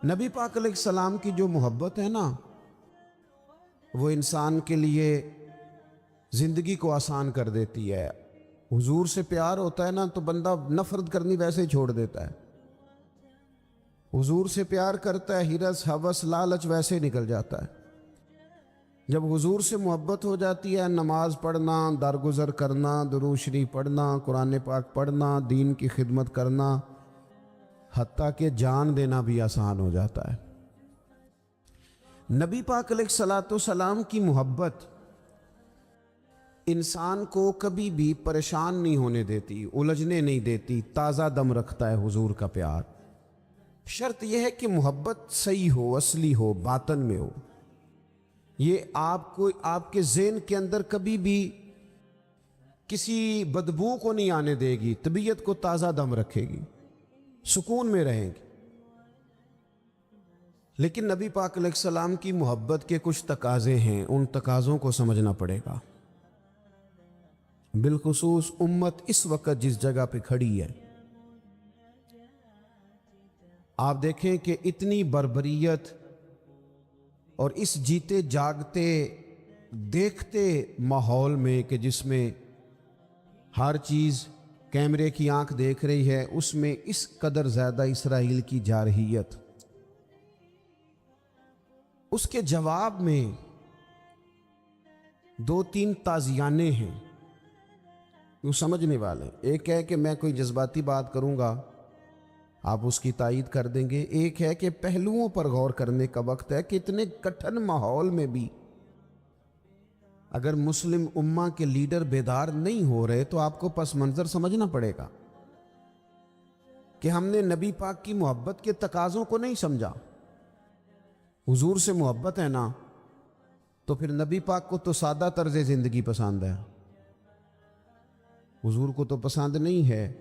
نبی پاک علیہ السلام کی جو محبت ہے نا، وہ انسان کے لیے زندگی کو آسان کر دیتی ہے۔ حضور سے پیار ہوتا ہے نا تو بندہ نفرت کرنی ویسے ہی چھوڑ دیتا ہے۔ حضور سے پیار کرتا ہے، ہرس ہوس لالچ ویسے ہی نکل جاتا ہے۔ جب حضور سے محبت ہو جاتی ہے، نماز پڑھنا، درگزر کرنا، درود شریف پڑھنا، قرآن پاک پڑھنا، دین کی خدمت کرنا، حتیٰ کہ جان دینا بھی آسان ہو جاتا ہے۔ نبی پاک علیہ الصلاۃ والسلام کی محبت انسان کو کبھی بھی پریشان نہیں ہونے دیتی، الجھنے نہیں دیتی، تازہ دم رکھتا ہے حضور کا پیار۔ شرط یہ ہے کہ محبت صحیح ہو، اصلی ہو، باطن میں ہو۔ یہ آپ کے ذہن کے اندر کبھی بھی کسی بدبو کو نہیں آنے دے گی، طبیعت کو تازہ دم رکھے گی، سکون میں رہیں گی۔ لیکن نبی پاک علیہ السلام کی محبت کے کچھ تقاضے ہیں، ان تقاضوں کو سمجھنا پڑے گا۔ بالخصوص امت اس وقت جس جگہ پہ کھڑی ہے، آپ دیکھیں کہ اتنی بربریت اور اس جیتے جاگتے دیکھتے ماحول میں کہ جس میں ہر چیز کیمرے کی آنکھ دیکھ رہی ہے، اس میں اس قدر زیادہ اسرائیل کی جارحیت، اس کے جواب میں دو تین تازیانے ہیں وہ سمجھنے والے۔ ایک ہے کہ میں کوئی جذباتی بات کروں گا، آپ اس کی تائید کر دیں گے۔ ایک ہے کہ پہلوؤں پر غور کرنے کا وقت ہے کہ اتنے کٹھن ماحول میں بھی اگر مسلم امہ کے لیڈر بیدار نہیں ہو رہے تو آپ کو پس منظر سمجھنا پڑے گا کہ ہم نے نبی پاک کی محبت کے تقاضوں کو نہیں سمجھا۔ حضور سے محبت ہے نا تو پھر نبی پاک کو تو سادہ طرز زندگی پسند ہے، حضور کو تو پسند نہیں ہے۔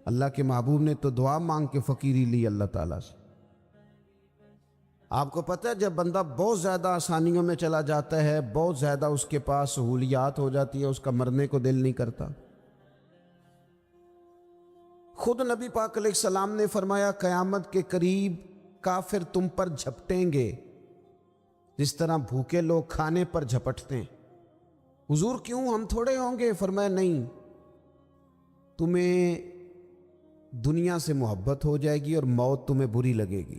اللہ کے محبوب نے تو دعا مانگ کے فقیری لی اللہ تعالیٰ سے۔ آپ کو پتہ ہے جب بندہ بہت زیادہ آسانیوں میں چلا جاتا ہے، بہت زیادہ اس کے پاس سہولیات ہو جاتی ہے، اس کا مرنے کو دل نہیں کرتا۔ خود نبی پاک علیہ السلام نے فرمایا قیامت کے قریب کافر تم پر جھپٹیں گے جس طرح بھوکے لوگ کھانے پر جھپٹتے ہیں۔ حضور کیوں، ہم تھوڑے ہوں گے؟ فرمایا نہیں، تمہیں دنیا سے محبت ہو جائے گی اور موت تمہیں بری لگے گی۔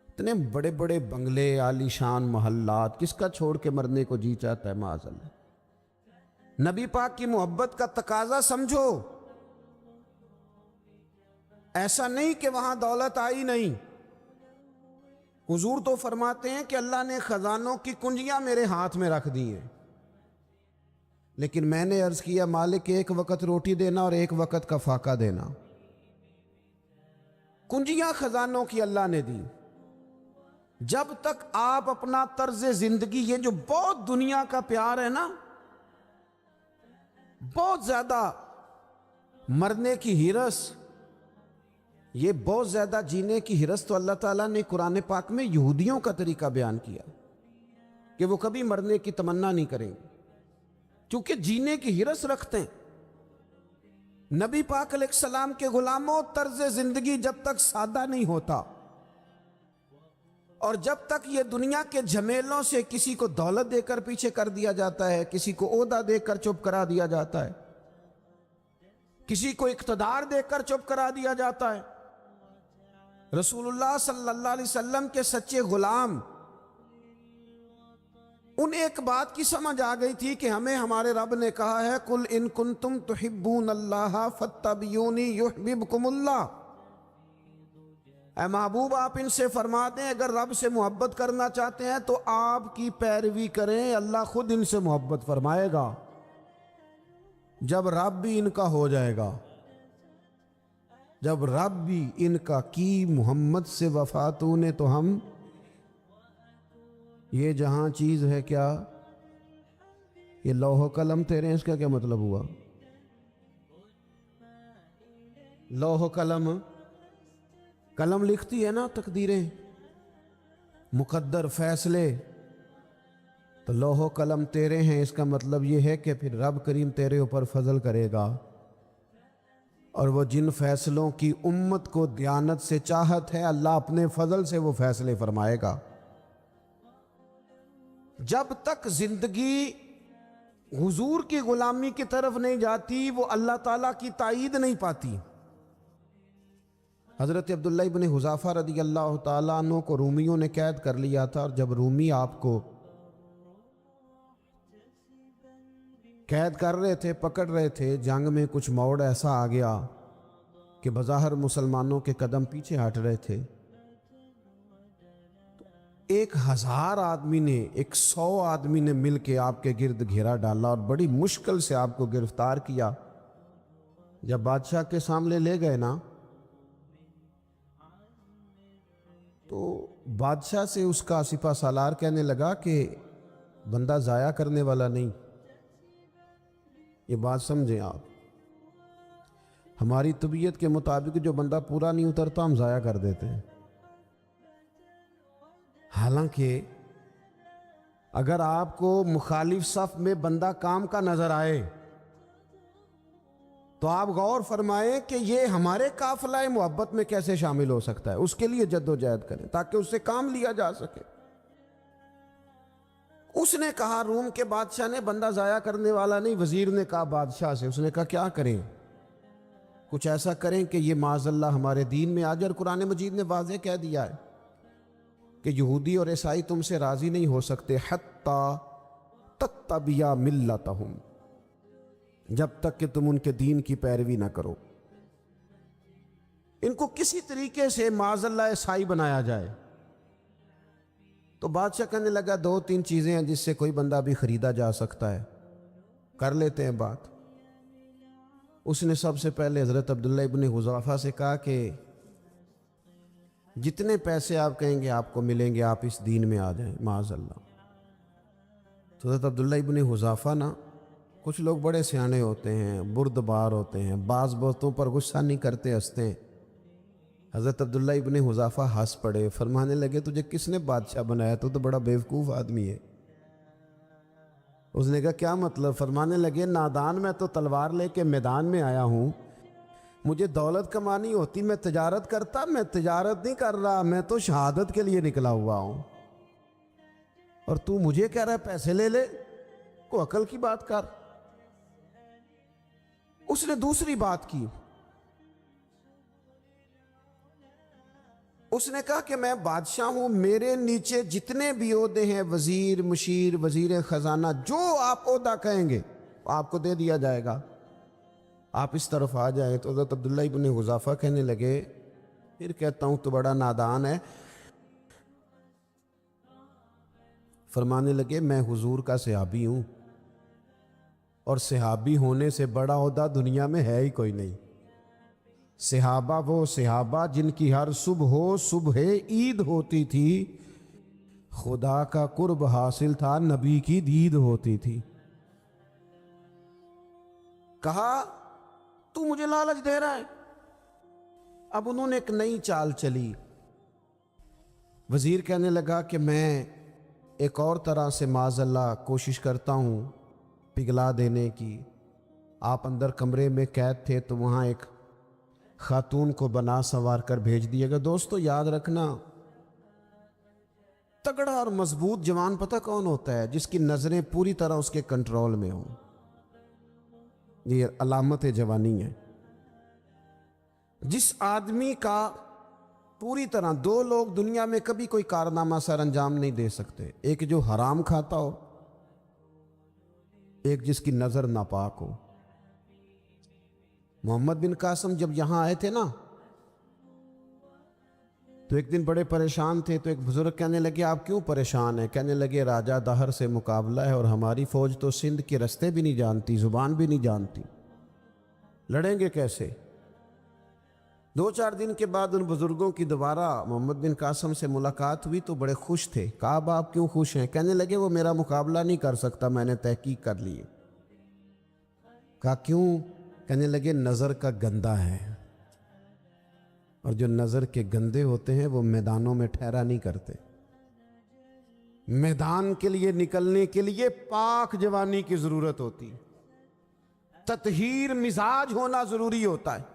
اتنے بڑے بڑے بنگلے، عالی شان محلات، کس کا چھوڑ کے مرنے کو جی چاہتا ہے معاذ اللہ۔ نبی پاک کی محبت کا تقاضا سمجھو، ایسا نہیں کہ وہاں دولت آئی نہیں۔ حضور تو فرماتے ہیں کہ اللہ نے خزانوں کی کنجیاں میرے ہاتھ میں رکھ دی ہیں، لیکن میں نے عرض کیا مالک ایک وقت روٹی دینا اور ایک وقت کا فاقہ دینا۔ کنجیاں خزانوں کی اللہ نے دی۔ جب تک آپ اپنا طرز زندگی، یہ جو بہت دنیا کا پیار ہے نا، بہت زیادہ مرنے کی ہرس، یہ بہت زیادہ جینے کی ہرس، تو اللہ تعالیٰ نے قرآن پاک میں یہودیوں کا طریقہ بیان کیا کہ وہ کبھی مرنے کی تمنا نہیں کریں گے کیونکہ جینے کی ہرس رکھتے ہیں۔ نبی پاک علیہ السلام کے غلاموں، طرز زندگی جب تک سادہ نہیں ہوتا اور جب تک یہ دنیا کے جھمیلوں سے کسی کو دولت دے کر پیچھے کر دیا جاتا ہے، کسی کو عہدہ دے کر چپ کرا دیا جاتا ہے، کسی کو اقتدار دے کر چپ کرا دیا جاتا ہے، رسول اللہ صلی اللہ علیہ وسلم کے سچے غلام ان ایک بات کی سمجھ آ گئی تھی کہ ہمیں ہمارے رب نے کہا ہے قل ان کنتم تحبون اللہ فاتبعونی یحببکم اللہ۔ اے محبوب آپ ان سے فرما دیں اگر رب سے محبت کرنا چاہتے ہیں تو آپ کی پیروی کریں، اللہ خود ان سے محبت فرمائے گا۔ جب رب بھی ان کا ہو جائے گا، جب رب بھی ان کا کی محمد سے وفاتوں نے، تو ہم یہ جہاں چیز ہے کیا، یہ لوح و قلم تیرے ہیں، اس کا کیا مطلب ہوا؟ لوح و قلم، قلم لکھتی ہے نا تقدیریں، مقدر فیصلے، تو لوح و قلم تیرے ہیں، اس کا مطلب یہ ہے کہ پھر رب کریم تیرے اوپر فضل کرے گا اور وہ جن فیصلوں کی امت کو دیانت سے چاہت ہے، اللہ اپنے فضل سے وہ فیصلے فرمائے گا۔ جب تک زندگی حضور کی غلامی کی طرف نہیں جاتی، وہ اللہ تعالیٰ کی تائید نہیں پاتی۔ حضرت عبداللہ ابن حذافہ رضی اللہ تعالیٰ عنہ کو رومیوں نے قید کر لیا تھا، اور جب رومی آپ کو قید کر رہے تھے، پکڑ رہے تھے، جنگ میں کچھ موڑ ایسا آ گیا کہ بظاہر مسلمانوں کے قدم پیچھے ہٹ رہے تھے۔ 1000 آدمی نے، 100 آدمی نے مل کے آپ کے گرد گھیرا ڈالا اور بڑی مشکل سے آپ کو گرفتار کیا۔ جب بادشاہ کے سامنے لے گئے نا، تو بادشاہ سے اس کا سپہ سالار کہنے لگا کہ بندہ ضائع کرنے والا نہیں۔ یہ بات سمجھیں آپ، ہماری طبیعت کے مطابق جو بندہ پورا نہیں اترتا ہم ضائع کر دیتے ہیں۔ حالانکہ اگر آپ کو مخالف صف میں بندہ کام کا نظر آئے تو آپ غور فرمائیں کہ یہ ہمارے قافلہ محبت میں کیسے شامل ہو سکتا ہے، اس کے لیے جد و جہد کریں تاکہ اس سے کام لیا جا سکے۔ اس نے کہا، روم کے بادشاہ نے، بندہ ضائع کرنے والا نہیں۔ وزیر نے کہا بادشاہ سے، اس نے کہا کیا کریں؟ کچھ ایسا کریں کہ یہ معاذ اللہ ہمارے دین میں آ جائے۔ اور قرآن مجید نے واضح کہہ دیا ہے کہ یہودی اور عیسائی تم سے راضی نہیں ہو سکتے حتی تتبع ملتہم، جب تک کہ تم ان کے دین کی پیروی نہ کرو۔ ان کو کسی طریقے سے معاذ اللہ عیسائی بنایا جائے۔ تو بادشاہ کہنے لگا 2-3 چیزیں ہیں جس سے کوئی بندہ بھی خریدا جا سکتا ہے، کر لیتے ہیں بات۔ اس نے سب سے پہلے حضرت عبداللہ ابن حذافہ سے کہا کہ جتنے پیسے آپ کہیں گے آپ کو ملیں گے، آپ اس دین میں آ جائیں معاذ اللہ۔ تو حضرت عبداللہ ابن حذافہ نا، کچھ لوگ بڑے سیانے ہوتے ہیں، بردبار ہوتے ہیں، بعض باتوں پر غصہ نہیں کرتے، ہنستے ہیں۔ حضرت عبداللہ ابن حذافہ ہنس پڑے، فرمانے لگے تجھے کس نے بادشاہ بنایا؟ تو بڑا بیوقوف آدمی ہے۔ اس نے کہا کیا مطلب؟ فرمانے لگے نادان، میں تو تلوار لے کے میدان میں آیا ہوں، مجھے دولت کمانی ہوتی میں تجارت کرتا، میں تجارت نہیں کر رہا، میں تو شہادت کے لیے نکلا ہوا ہوں، اور تو مجھے کہہ رہا ہے پیسے لے لے؟ کو عقل کی بات کر۔ اس نے دوسری بات کی، اس نے کہا کہ میں بادشاہ ہوں، میرے نیچے جتنے بھی عہدے ہیں، وزیر، مشیر، وزیر خزانہ، جو آپ عہدہ کہیں گے آپ کو دے دیا جائے گا، آپ اس طرف آ جائیں۔ تو حضرت عبداللہ ابن حذافہ کہنے لگے پھر کہتا ہوں تو بڑا نادان ہے۔ فرمانے لگے میں حضور کا صحابی ہوں، اور صحابی ہونے سے بڑا عہدہ دنیا میں ہے ہی کوئی نہیں۔ صحابہ وہ صحابہ جن کی ہر صبح عید ہوتی تھی، خدا کا قرب حاصل تھا، نبی کی دید ہوتی تھی۔ کہا تو مجھے لالچ دے رہا ہے؟ اب انہوں نے ایک نئی چال چلی۔ وزیر کہنے لگا کہ میں ایک اور طرح سے معاذ اللہ کوشش کرتا ہوں پگھلا دینے کی۔ آپ اندر کمرے میں قید تھے تو وہاں ایک خاتون کو بنا سنوار کر بھیج دیے گا۔ دوستو یاد رکھنا، تگڑا اور مضبوط جوان پتہ کون ہوتا ہے؟ جس کی نظریں پوری طرح اس کے کنٹرول میں ہوں۔ یہ علامت جوانی ہے۔ جس آدمی کا پوری طرح، 2 لوگ دنیا میں کبھی کوئی کارنامہ سر انجام نہیں دے سکتے، ایک جو حرام کھاتا ہو، ایک جس کی نظر ناپاک ہو۔ محمد بن قاسم جب یہاں آئے تھے نا، تو ایک دن بڑے پریشان تھے، تو ایک بزرگ کہنے لگے آپ کیوں پریشان ہیں؟ کہنے لگے راجہ دہر سے مقابلہ ہے، اور ہماری فوج تو سندھ کے رستے بھی نہیں جانتی، زبان بھی نہیں جانتی، لڑیں گے کیسے؟ 2-4 دن کے بعد ان بزرگوں کی دوبارہ محمد بن قاسم سے ملاقات ہوئی تو بڑے خوش تھے۔ کہا اب آپ کیوں خوش ہیں؟ کہنے لگے وہ میرا مقابلہ نہیں کر سکتا، میں نے تحقیق کر لی۔ کہا کیوں؟ کہنے لگے نظر کا گندہ ہے، اور جو نظر کے گندے ہوتے ہیں وہ میدانوں میں ٹھہرا نہیں کرتے۔ میدان کے لیے نکلنے کے لیے پاک جوانی کی ضرورت ہوتی، تطہیر مزاج ہونا ضروری ہوتا ہے۔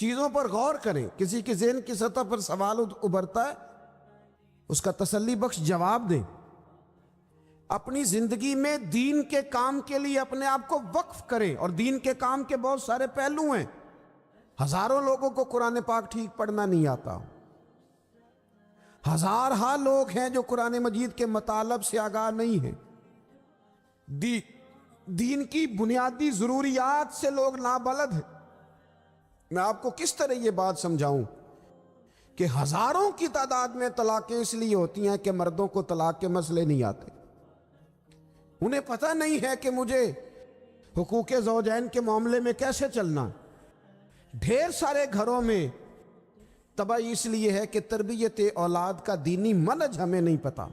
چیزوں پر غور کریں. کسی کے ذہن کی سطح پر سوال ابھرتا ہے، اس کا تسلی بخش جواب دیں. اپنی زندگی میں دین کے کام کے لیے اپنے آپ کو وقف کریں. اور دین کے کام کے بہت سارے پہلو ہیں. ہزاروں لوگوں کو قرآن پاک ٹھیک پڑھنا نہیں آتا. ہزارہا لوگ ہیں جو قرآن مجید کے مطالب سے آگاہ نہیں ہیں. دین کی بنیادی ضروریات سے لوگ نابلد ہیں. میں آپ کو کس طرح یہ بات سمجھاؤں کہ ہزاروں کی تعداد میں طلاقیں اس لیے ہوتی ہیں کہ مردوں کو طلاق کے مسئلے نہیں آتے. انہیں پتہ نہیں ہے کہ مجھے حقوق زوجین کے معاملے میں کیسے چلنا. ڈھیر سارے گھروں میں تباہی اس لیے ہے کہ تربیت اولاد کا دینی منہج ہمیں نہیں پتا.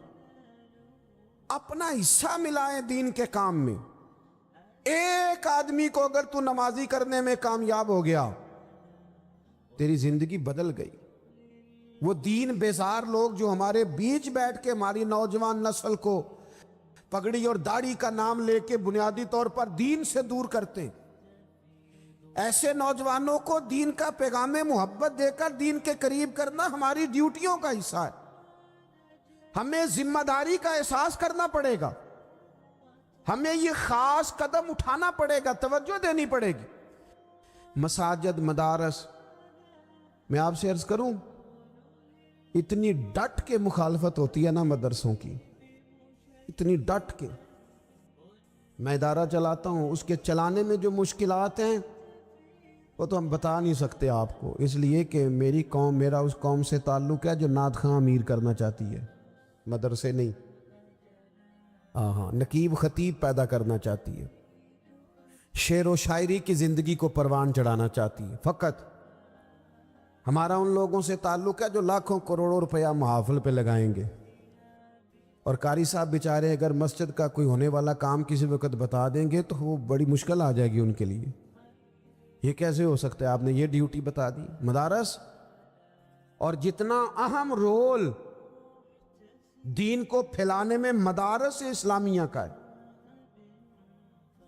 اپنا حصہ ملائیں دین کے کام میں. ایک آدمی کو اگر تو نمازی کرنے میں کامیاب ہو گیا، تیری زندگی بدل گئی. وہ دین بیزار لوگ جو ہمارے بیچ بیٹھ کے ہماری نوجوان نسل کو پگڑی اور داڑھی کا نام لے کے بنیادی طور پر دین سے دور کرتے ہیں، ایسے نوجوانوں کو دین کا پیغام محبت دے کر دین کے قریب کرنا ہماری ڈیوٹیوں کا حصہ ہے. ہمیں ذمہ داری کا احساس کرنا پڑے گا. ہمیں یہ خاص قدم اٹھانا پڑے گا، توجہ دینی پڑے گی. مساجد، مدارس، میں آپ سے عرض کروں، اتنی ڈٹ کے مخالفت ہوتی ہے نا مدرسوں کی، اتنی ڈٹ کے. میں ادارہ چلاتا ہوں، اس کے چلانے میں جو مشکلات ہیں وہ تو ہم بتا نہیں سکتے آپ کو، اس لیے کہ میری قوم، میرا اس قوم سے تعلق ہے جو نعت خواں امیر کرنا چاہتی ہے، مدرسے نہیں. نقیب خطیب پیدا کرنا چاہتی ہے، شعر و شاعری کی زندگی کو پروان چڑھانا چاہتی ہے. فقط ہمارا ان لوگوں سے تعلق ہے جو لاکھوں کروڑوں روپیہ محافل پہ لگائیں گے. اور قاری صاحب بیچارے اگر مسجد کا کوئی ہونے والا کام کسی وقت بتا دیں گے تو وہ بڑی مشکل آ جائے گی ان کے لیے. یہ کیسے ہو سکتا ہے، آپ نے یہ ڈیوٹی بتا دی. مدارس، اور جتنا اہم رول دین کو پھیلانے میں مدارس اسلامیہ کا ہے،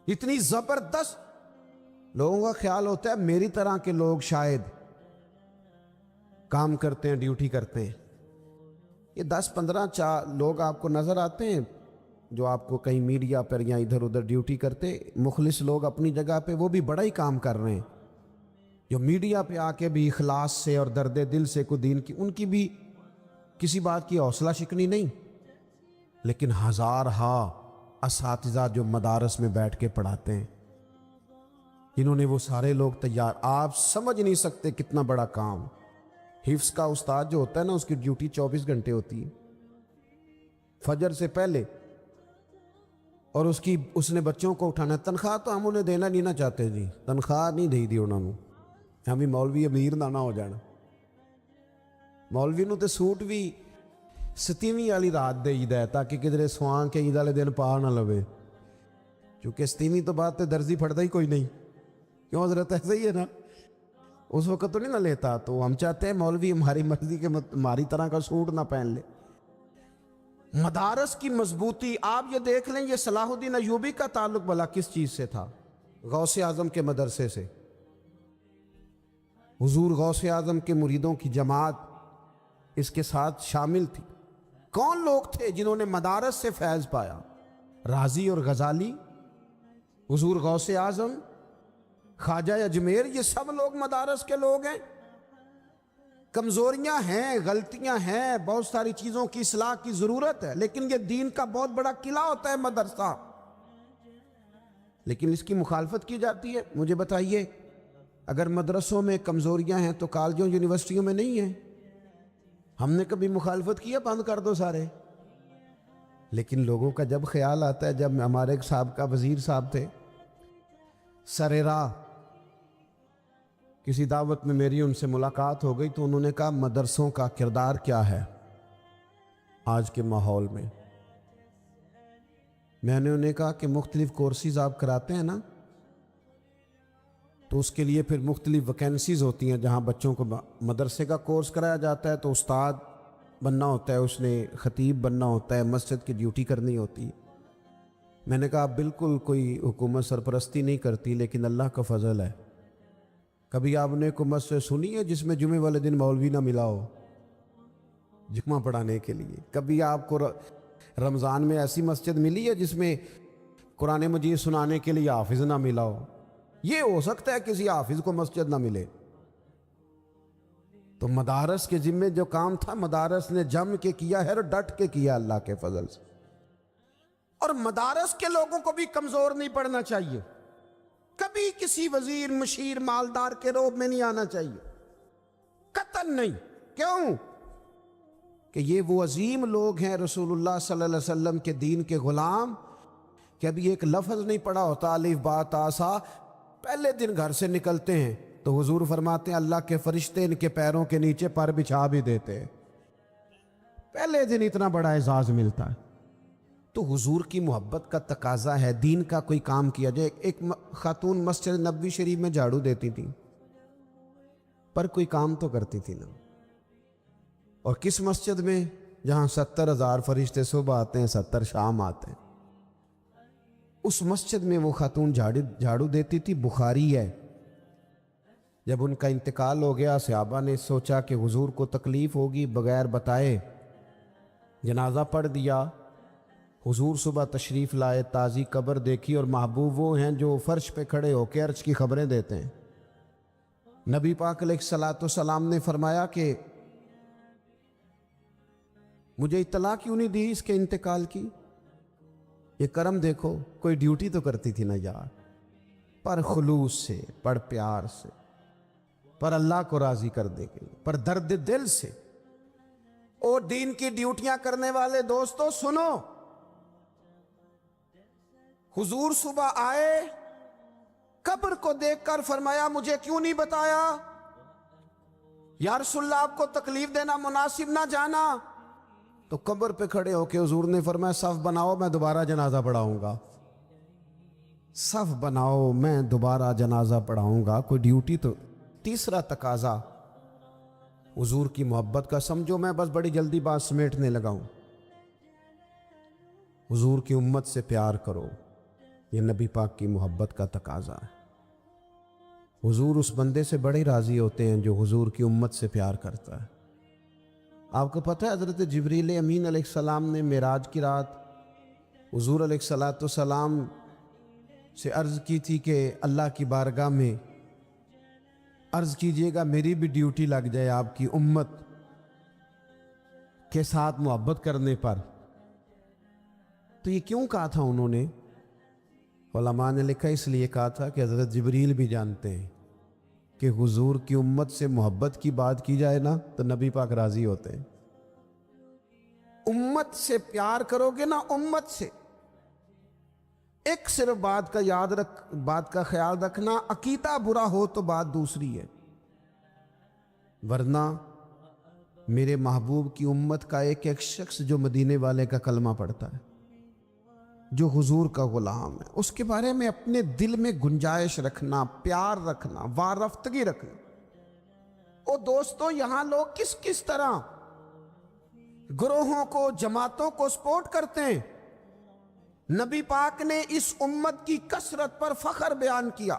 اتنی زبردست. لوگوں کا خیال ہوتا ہے میری طرح کے لوگ شاید کام کرتے ہیں، ڈیوٹی کرتے ہیں. یہ 10-15 لوگ آپ کو نظر آتے ہیں جو آپ کو کہیں میڈیا پر یا ادھر ادھر ڈیوٹی کرتے. مخلص لوگ اپنی جگہ پہ وہ بھی بڑا ہی کام کر رہے ہیں، جو میڈیا پہ آ کے بھی اخلاص سے اور درد دل سے کو دین کی، ان کی بھی کسی بات کی حوصلہ شکنی نہیں. لیکن ہزارہا اساتذہ جو مدارس میں بیٹھ کے پڑھاتے ہیں، جنہوں نے وہ سارے لوگ تیار، آپ سمجھ نہیں سکتے کتنا بڑا کام. حفظ کا استاد جو ہوتا ہے نا، اس کی ڈیوٹی 24 گھنٹے ہوتی ہے فجر سے پہلے، اور اس نے بچوں کو اٹھانا. تنخواہ تو ہم انہیں دینا نہیں نہ چاہتے جی، تنخواہ نہیں دی انہوں نے. ہم بھی مولوی امیر نہ ہو جانا. مولوی نو تے سوٹ بھی 27ویں والی رات دے ہے تاکہ کدھر سوان کے عید والے دن پا نہ لوے، کیونکہ 27ویں تو بعد تے درزی پھڑتا ہی کوئی نہیں. کیوں حضرت، ایسا ہی ہے نا، اس وقت تو نہیں نہ لیتا. تو ہم چاہتے ہیں مولوی ہماری مرضی کے ہماری طرح کا سوٹ نہ پہن لے. مدارس کی مضبوطی آپ یہ دیکھ لیں، یہ صلاح الدین ایوبی کا تعلق بھلا کس چیز سے تھا؟ غوث اعظم کے مدرسے سے. حضور غوث اعظم کے مریدوں کی جماعت اس کے ساتھ شامل تھی. کون لوگ تھے جنہوں نے مدارس سے فیض پایا؟ رازی اور غزالی، حضور غوث اعظم، خواجہ اجمیر، یہ سب لوگ مدارس کے لوگ ہیں. کمزوریاں ہیں، غلطیاں ہیں، بہت ساری چیزوں کی اصلاح کی ضرورت ہے، لیکن یہ دین کا بہت بڑا قلعہ ہوتا ہے مدرسہ. لیکن اس کی مخالفت کی جاتی ہے. مجھے بتائیے، اگر مدرسوں میں کمزوریاں ہیں تو کالجوں یونیورسٹیوں میں نہیں ہیں؟ ہم نے کبھی مخالفت کیا بند کر دو سارے؟ لیکن لوگوں کا جب خیال آتا ہے، جب ہمارے ایک سابقہ وزیر صاحب تھے سر راہ، کسی دعوت میں میری ان سے ملاقات ہو گئی تو انہوں نے کہا مدرسوں کا کردار کیا ہے آج کے ماحول میں. میں نے انہیں کہا کہ مختلف کورسز آپ کراتے ہیں نا، تو اس کے لیے پھر مختلف ویکینسیز ہوتی ہیں. جہاں بچوں کو مدرسے کا کورس کرایا جاتا ہے تو استاد بننا ہوتا ہے، اس نے خطیب بننا ہوتا ہے، مسجد کی ڈیوٹی کرنی ہوتی ہے. میں نے کہا بالکل کوئی حکومت سرپرستی نہیں کرتی، لیکن اللہ کا فضل ہے کبھی آپ نے کوئی مسجد سنی ہے جس میں جمعے والے دن مولوی نہ ملا ہو جمعہ پڑھانے کے لیے؟ کبھی آپ کو رمضان میں ایسی مسجد ملی ہے جس میں قرآن مجید سنانے کے لیے حافظ نہ ملا ہو؟ یہ ہو سکتا ہے کسی حافظ کو مسجد نہ ملے۔ تو مدارس کے ذمے جو کام تھا مدارس نے جم کے کیا ہے اور ڈٹ کے کیا اللہ کے فضل سے۔ اور مدارس کے لوگوں کو بھی کمزور نہیں پڑنا چاہیے، کبھی کسی وزیر مشیر مالدار کے روب میں نہیں آنا چاہیے، قطعاً نہیں۔ کیوں؟ کہ یہ وہ عظیم لوگ ہیں رسول اللہ صلی اللہ علیہ وسلم کے دین کے غلام، کہ ابھی ایک لفظ نہیں پڑا ہوتا الف با تا سا، پہلے دن گھر سے نکلتے ہیں تو حضور فرماتے ہیں اللہ کے فرشتے ان کے پیروں کے نیچے پر بچھا بھی دیتے ہیں، پہلے دن اتنا بڑا اعزاز ملتا ہے۔ تو حضور کی محبت کا تقاضا ہے دین کا کوئی کام کیا جائے۔ ایک خاتون مسجد نبوی شریف میں جھاڑو دیتی تھی پر کوئی کام تو کرتی تھی نا، اور کس مسجد میں؟ جہاں 70,000 فرشتے صبح آتے ہیں 70 شام آتے ہیں، اس مسجد میں وہ خاتون جھاڑو دیتی تھی۔ بخاری ہے، جب ان کا انتقال ہو گیا صحابہ نے سوچا کہ حضور کو تکلیف ہوگی، بغیر بتائے جنازہ پڑھ دیا۔ حضور صبح تشریف لائے، تازی قبر دیکھی، اور محبوب وہ ہیں جو فرش پہ کھڑے ہو کے عرش کی خبریں دیتے ہیں۔ نبی پاک علیہ الصلوۃ والسلام نے فرمایا کہ مجھے اطلاع کیوں نہیں دی اس کے انتقال کی؟ یہ کرم دیکھو، کوئی ڈیوٹی تو کرتی تھی نا یار، پر خلوص سے، پر پیار سے، پر اللہ کو راضی کر دے گی، پر درد دل سے۔ اور دین کی ڈیوٹیاں کرنے والے دوستو سنو، حضور صبح آئے، قبر کو دیکھ کر فرمایا مجھے کیوں نہیں بتایا؟ یا رسول اللہ آپ کو تکلیف دینا مناسب نہ جانا؟ تو قبر پہ کھڑے ہو کے حضور نے فرمایا صف بناؤ میں دوبارہ جنازہ پڑھاؤں گا، صف بناؤ میں دوبارہ جنازہ پڑھاؤں گا۔ کوئی ڈیوٹی تو۔ تیسرا تقاضا حضور کی محبت کا، سمجھو میں بس بڑی جلدی بات سمیٹنے لگا ہوں۔ حضور کی امت سے پیار کرو، یہ نبی پاک کی محبت کا تقاضا ہے۔ حضور اس بندے سے بڑے راضی ہوتے ہیں جو حضور کی امت سے پیار کرتا ہے۔ آپ کو پتہ ہے حضرت جبریل امین علیہ السلام نے معراج کی رات حضور علیہ الصلوۃ والسلام سے عرض کی تھی کہ اللہ کی بارگاہ میں عرض کیجئے گا میری بھی ڈیوٹی لگ جائے آپ کی امت کے ساتھ محبت کرنے پر۔ تو یہ کیوں کہا تھا انہوں نے؟ علماء نے لکھا اس لیے کہا تھا کہ حضرت جبریل بھی جانتے ہیں کہ حضور کی امت سے محبت کی بات کی جائے نا تو نبی پاک راضی ہوتے ہیں۔ امت سے پیار کرو گے نا، امت سے ایک صرف بات کا خیال رکھنا، عقیدہ برا ہو تو بات دوسری ہے، ورنہ میرے محبوب کی امت کا ایک ایک شخص جو مدینے والے کا کلمہ پڑھتا ہے، جو حضور کا غلام ہے، اس کے بارے میں اپنے دل میں گنجائش رکھنا، پیار رکھنا، وارفتگی رکھنا۔ او دوستو یہاں لوگ کس کس طرح گروہوں کو، جماعتوں کو سپورٹ کرتے ہیں۔ نبی پاک نے اس امت کی کثرت پر فخر بیان کیا،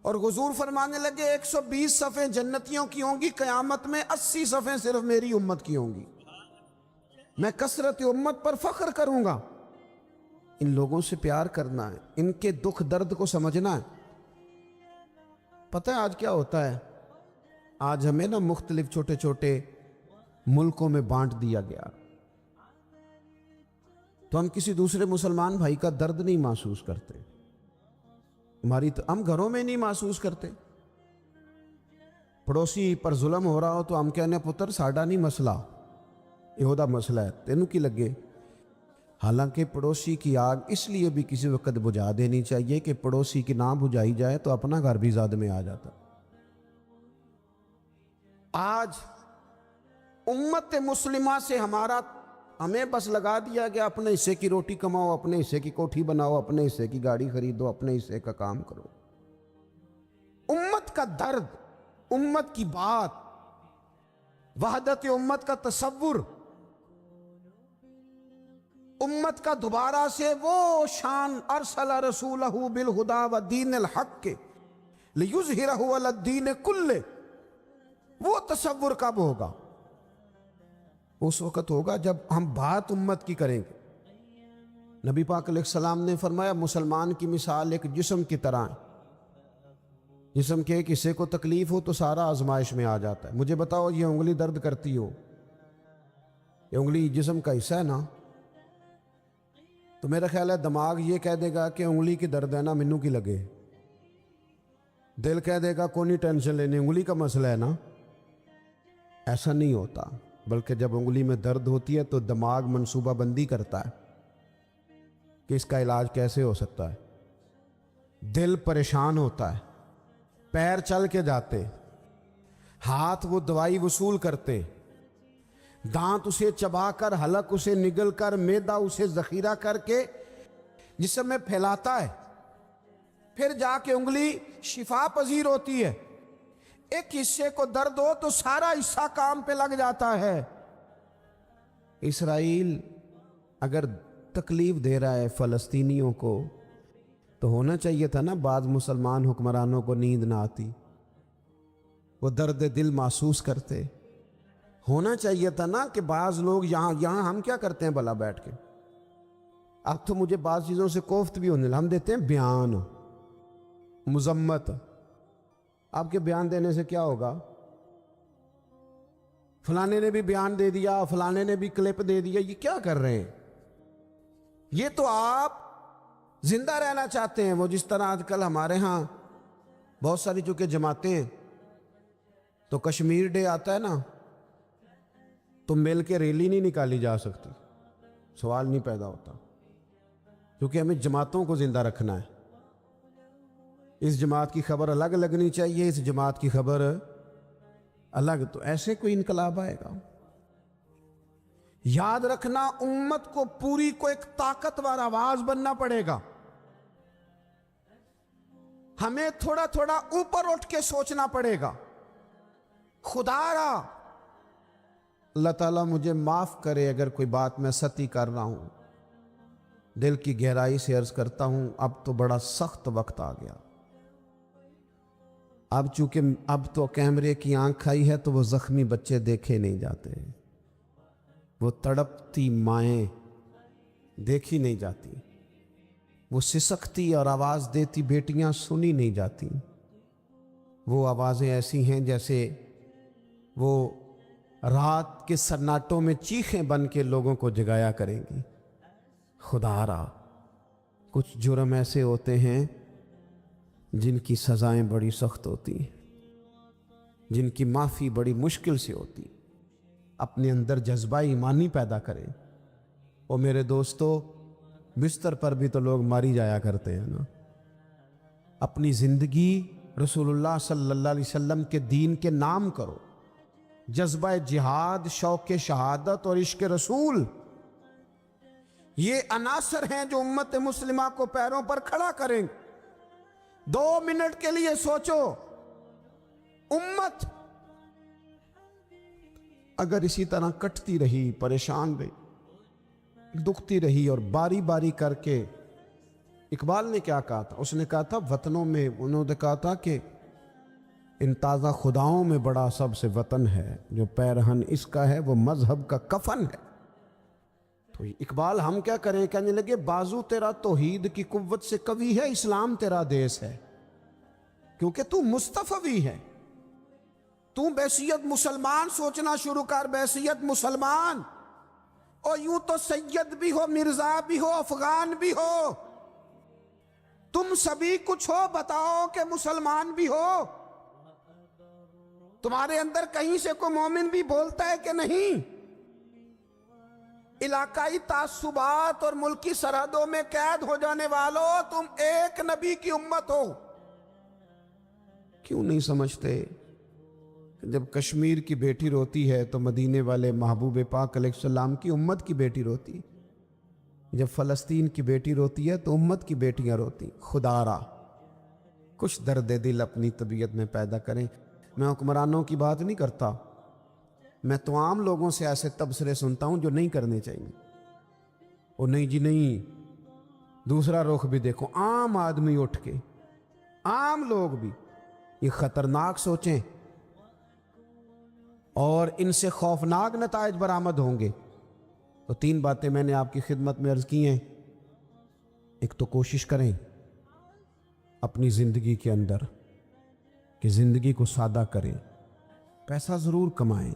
اور حضور فرمانے لگے 120 صفیں جنتیوں کی ہوں گی، قیامت میں 80 صفیں صرف میری امت کی ہوں گی، میں کثرت امت پر فخر کروں گا۔ ان لوگوں سے پیار کرنا ہے، ان کے دکھ درد کو سمجھنا ہے۔ پتہ ہے آج کیا ہوتا ہے؟ آج ہمیں نا مختلف چھوٹے چھوٹے ملکوں میں بانٹ دیا گیا، تو ہم کسی دوسرے مسلمان بھائی کا درد نہیں محسوس کرتے، ہم گھروں میں نہیں محسوس کرتے۔ پڑوسی پر ظلم ہو رہا ہو تو ہم کہنے پتر ساڈا نہیں مسئلہ، یہ دا مسئلہ ہے، تینوں کی لگے۔ حالانکہ پڑوسی کی آگ اس لیے بھی کسی وقت بجھا دینی چاہیے کہ پڑوسی کی نہ بجھائی جائے تو اپنا گھر بھی زاد میں آ جاتا۔ آج امت مسلمہ سے ہمیں بس لگا دیا گیا اپنے حصے کی روٹی کماؤ، اپنے حصے کی کوٹھی بناؤ، اپنے حصے کی گاڑی خریدو، اپنے حصے کا کام کرو۔ امت کا درد، امت کی بات، وحدت امت کا تصور، امت کا دوبارہ سے وہ شان ارسل رسولہ بالہدی ودین الحق کے لِيُظْهِرَهُ عَلَى الدِّينِ كُلِّهِ، وہ تصور کب ہوگا؟ اس وقت ہوگا جب ہم بات امت کی کریں گے۔ نبی پاک علیہ السلام نے فرمایا مسلمان کی مثال ایک جسم کی طرح ہے، جسم کے ایک حصے کو تکلیف ہو تو سارا آزمائش میں آ جاتا ہے۔ مجھے بتاؤ یہ انگلی درد کرتی ہو، یہ انگلی جسم کا حصہ ہے نا، تو میرا خیال ہے دماغ یہ کہہ دے گا کہ انگلی کی درد ہے نا مینوں کی لگے، دل کہہ دے گا کوئی نہیں ٹینشن لینی، انگلی کا مسئلہ ہے نا۔ ایسا نہیں ہوتا، بلکہ جب انگلی میں درد ہوتی ہے تو دماغ منصوبہ بندی کرتا ہے کہ اس کا علاج کیسے ہو سکتا ہے، دل پریشان ہوتا ہے، پیر چل کے جاتے، ہاتھ وہ دوائی وصول کرتے، دانت اسے چبا کر، حلق اسے نگل کر، معدہ اسے ذخیرہ کر کے جسم میں پھیلاتا ہے، پھر جا کے انگلی شفا پذیر ہوتی ہے۔ ایک حصے کو درد ہو تو سارا حصہ کام پہ لگ جاتا ہے۔ اسرائیل اگر تکلیف دے رہا ہے فلسطینیوں کو تو ہونا چاہیے تھا نا بعض مسلمان حکمرانوں کو نیند نہ آتی، وہ درد دل محسوس کرتے۔ ہونا چاہیے تھا نا کہ بعض لوگ یہاں ہم کیا کرتے ہیں بھلا بیٹھ کے، اب تو مجھے بعض چیزوں سے کوفت بھی ہونے لگا، ہم دیتے ہیں بیان، مذمت۔ آپ کے بیان دینے سے کیا ہوگا؟ فلانے نے بھی بیان دے دیا، فلانے نے بھی کلپ دے دیا، یہ کیا کر رہے ہیں؟ یہ تو آپ زندہ رہنا چاہتے ہیں۔ وہ جس طرح آج کل ہمارے ہاں بہت ساری چونکہ جماعتیں ہیں تو کشمیر ڈے آتا ہے نا تو مل کے ریلی نہیں نکالی جا سکتی، سوال نہیں پیدا ہوتا، کیونکہ ہمیں جماعتوں کو زندہ رکھنا ہے۔ اس جماعت کی خبر الگ لگنی چاہیے، اس جماعت کی خبر الگ، تو ایسے کوئی انقلاب آئے گا؟ یاد رکھنا امت کو پوری کو ایک طاقتور آواز بننا پڑے گا۔ ہمیں تھوڑا تھوڑا اوپر اٹھ کے سوچنا پڑے گا۔ خدا را اللہ تعالیٰ مجھے معاف کرے اگر کوئی بات میں سطحی کر رہا ہوں، دل کی گہرائی سے عرض کرتا ہوں اب تو بڑا سخت وقت آ گیا۔ اب چونکہ اب تو کیمرے کی آنکھ آئی ہے تو وہ زخمی بچے دیکھے نہیں جاتے، وہ تڑپتی مائیں دیکھی نہیں جاتی، وہ سسکتی اور آواز دیتی بیٹیاں سنی نہیں جاتی۔ وہ آوازیں ایسی ہیں جیسے وہ رات کے سناٹوں میں چیخیں بن کے لوگوں کو جگایا کریں گی۔ خدا را کچھ جرم ایسے ہوتے ہیں جن کی سزائیں بڑی سخت ہوتی ہیں، جن کی معافی بڑی مشکل سے ہوتی۔ اپنے اندر جذبہ ایمانی پیدا کریں۔ اور میرے دوستو بستر پر بھی تو لوگ ماری جایا کرتے ہیں نا۔ اپنی زندگی رسول اللہ صلی اللہ علیہ وسلم کے دین کے نام کرو۔ جذبہ جہاد، شوق شہادت اور عشق رسول، یہ عناصر ہیں جو امت مسلمہ کو پیروں پر کھڑا کریں گے۔ 2 منٹ کے لیے سوچو، امت اگر اسی طرح کٹتی رہی، پریشان رہی، دکھتی رہی اور باری باری کر کے، اقبال نے کیا کہا تھا؟ اس نے کہا تھا وطنوں میں، انہوں نے کہا تھا کہ ان تازہ خداؤں میں بڑا سب سے وطن ہے، جو پیرہن اس کا ہے وہ مذہب کا کفن ہے۔ تو اقبال ہم کیا کریں؟ کہنے لگے بازو تیرا توحید کی قوت سے قوی ہے، اسلام تیرا دیس ہے، کیونکہ تو مصطفی ہے۔ تو بحیثیت مسلمان سوچنا شروع کر، بحیثیت مسلمان، اور یوں تو سید بھی ہو، مرزا بھی ہو، افغان بھی ہو، تم سبھی کچھ ہو، بتاؤ کہ مسلمان بھی ہو۔ تمہارے اندر کہیں سے کوئی مومن بھی بولتا ہے کہ نہیں؟ علاقائی تعصبات اور ملکی سرحدوں میں قید ہو جانے والوں، تم ایک نبی کی امت ہو۔ کیوں نہیں سمجھتے جب کشمیر کی بیٹی روتی ہے تو مدینے والے محبوب پاک علیہ السلام کی امت کی بیٹی روتی، جب فلسطین کی بیٹی روتی ہے تو امت کی بیٹیاں روتی۔ خدا را کچھ درد دل اپنی طبیعت میں پیدا کریں۔ میں حکمرانوں کی بات نہیں کرتا، میں تو عام لوگوں سے ایسے تبصرے سنتا ہوں جو نہیں کرنے چاہیے۔ اور نہیں جی نہیں، دوسرا رخ بھی دیکھو، عام آدمی اٹھ کے، عام لوگ بھی یہ خطرناک سوچیں اور ان سے خوفناک نتائج برآمد ہوں گے۔ تو 3 باتیں میں نے آپ کی خدمت میں عرض کی ہیں۔ ایک تو کوشش کریں اپنی زندگی کے اندر کہ زندگی کو سادہ کریں، پیسہ ضرور کمائیں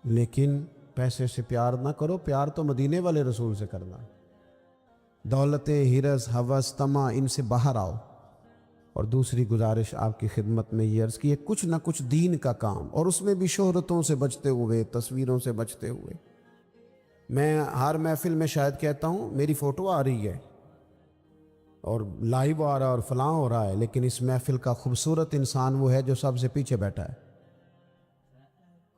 لیکن پیسے سے پیار نہ کرو، پیار تو مدینے والے رسول سے کرنا۔ دولتیں، ہرس، ہوس، طمع، ان سے باہر آؤ۔ اور دوسری گزارش آپ کی خدمت میں یہ عرض کی ہے، کچھ نہ کچھ دین کا کام، اور اس میں بھی شہرتوں سے بچتے ہوئے، تصویروں سے بچتے ہوئے۔ میں ہر محفل میں شاید کہتا ہوں میری فوٹو آ رہی ہے اور لائیو آ رہا ہے اور فلاں ہو رہا ہے، لیکن اس محفل کا خوبصورت انسان وہ ہے جو سب سے پیچھے بیٹھا ہے۔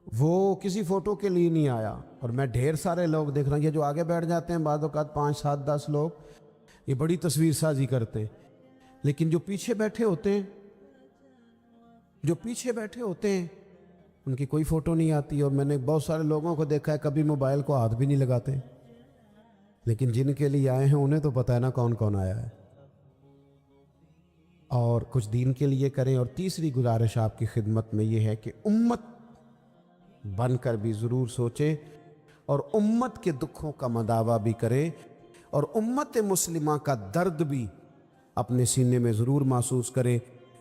وہ کسی فوٹو کے لیے نہیں آیا، اور میں ڈھیر سارے لوگ دیکھ رہا ہوں، یہ جو آگے بیٹھ جاتے ہیں بعض اوقات 5 7 10 لوگ، یہ بڑی تصویر سازی کرتے ہیں، لیکن جو پیچھے بیٹھے ہوتے ہیں ان کی کوئی فوٹو نہیں آتی۔ اور میں نے بہت سارے لوگوں کو دیکھا ہے کبھی موبائل کو ہاتھ بھی نہیں لگاتے، لیکن جن کے لیے آئے ہیں انہیں تو پتہ ہے نا کون کون آیا ہے۔ اور کچھ دین کے لیے کریں۔ اور تیسری گزارش آپ کی خدمت میں یہ ہے کہ امت بن کر بھی ضرور سوچیں اور امت کے دکھوں کا مداوع بھی کریں، اور امت مسلمہ کا درد بھی اپنے سینے میں ضرور محسوس کریں۔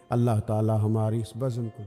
اللہ تعالی ہماری اس بزم کو